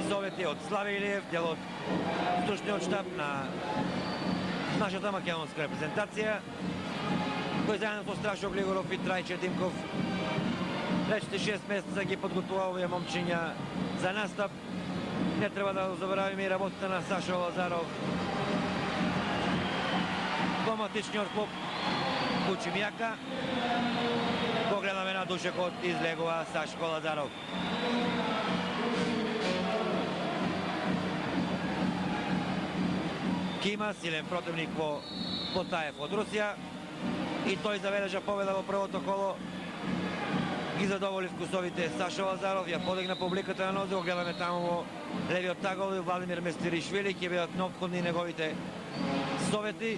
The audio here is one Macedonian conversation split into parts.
совети од Славе Илиев, дел од стручниот штаб на нашата македонска репрезентација, кој заедно со Страшо Глигоров и Трајче Димков речите 6 месеца ги подготвува овие момчиња за настап. Не треба да заборавиме и работата на Сашо Лазаров во матичниот клуб Кучимјака. Погледаме на душекот, излегува Сашко Лазаров. Кима, силен противник во Ботаев од Русија, и тој забележа победа во првото коло. Ги задоволи вкусовите Сашо Лазаров, ја подигна публиката на нозе. Гледаме таму во левиот тагол Владимир Местиришвили, ќе бидат неопходни неговите совети.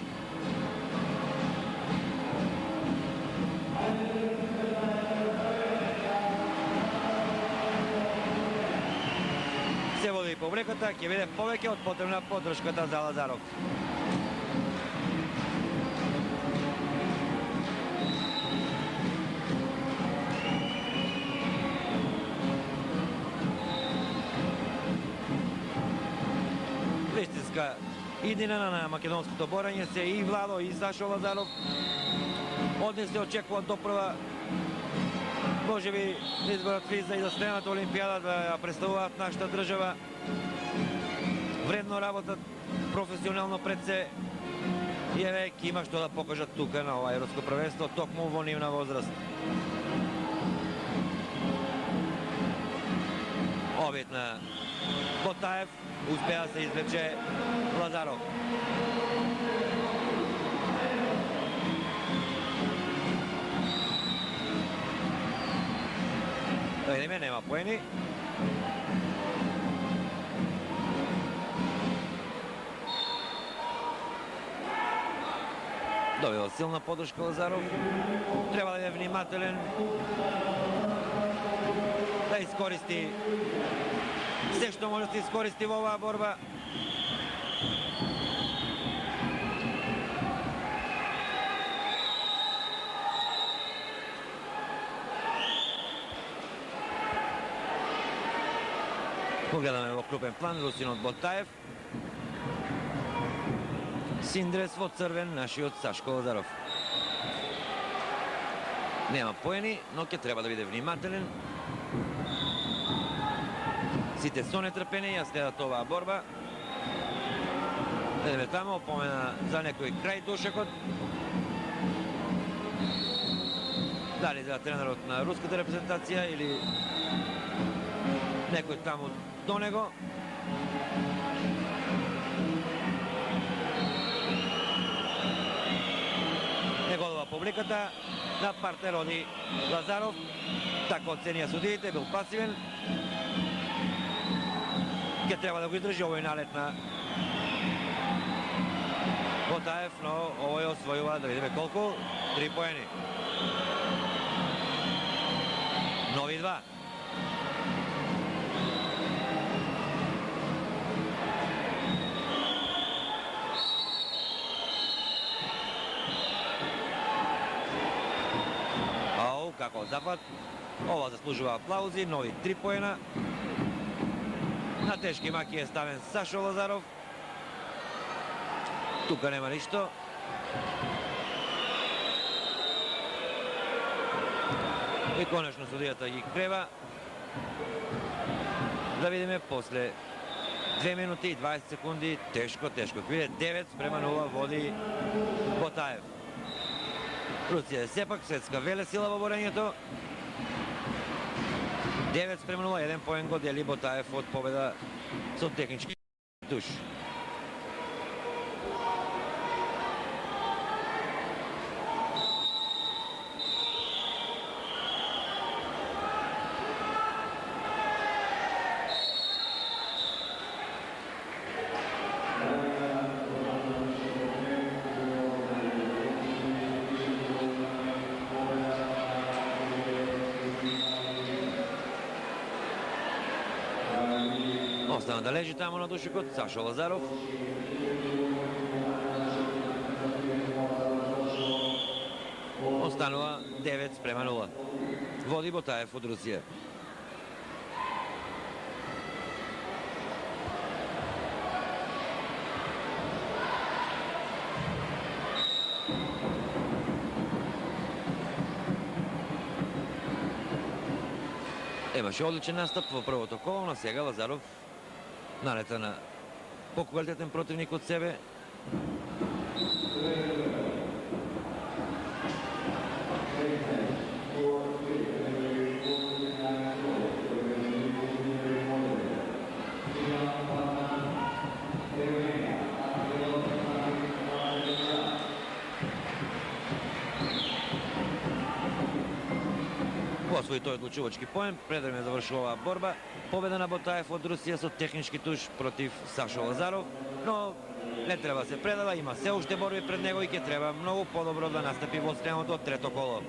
Се води публиката, ќе биде повеќе од потребна поддршката за Лазаров. Вистинска иднина на македонското борање се и Владо и Сашо Лазаров. Од них се очекува допрва, можеби да изборат виза и за следната Олимпијада, да ја представуваат нашата држава. Вредно работат, професионално пред се, и еве има што да покажат тука на ова европско првенство, токму во нивна возраст. Обид на Ботаев, успеа да се извлече Лазаров. Да видиме, нема поени. Добила силна поддршка Лазаров. Треба да е внимателен, да искористи се што може да се искористи во оваа борба. Погледаме во крупен план русинот Ботаев. Синдрес во црвен, нашиот Сашко Лазаров. Нема поени, но ќе треба да биде внимателен. Сите со нетрпение ја следат оваа борба. Едеме тамо, опомена за некој крај душекот. Дали за тренерот на руската репрезентација или некој таму до него. Неголова публиката, на партер оди Лазаров. Така оценија судиите, бил пасивен. Ќе треба да го издржи овој налет на Ботаев, но овој освојува, да видиме колку, 3 поени. Нови 2. Ау, како запад. Ова заслужува аплаузи, нови 3 поена. На тешки маки е ставен Сашо Лазаров. Тука нема ништо. И конечно судијата ги крева. Да видиме после 2 минути и 20 секунди. Тешко. Виде 9-0 води Ботаев. Русија е сепак светска велесила во борењето. 9-0, 1 поен го дели Ботаев од победа со технички душ. Остана да лежи таму на душекот Сашо Лазаров. Останува 9-0. Води Ботаев од Русија. Имаше одличен настап во првото коло, но сега Лазаров налета на поквалитетен противник од себе. Освои тој одлучувачки поен, предвреме завршува оваа борба. Победа на Ботаев од Русија со технички туш против Сашо Лазаров, но не треба се предава, има се уште борби пред него и ќе треба многу подобро да настапи во следното трето коло.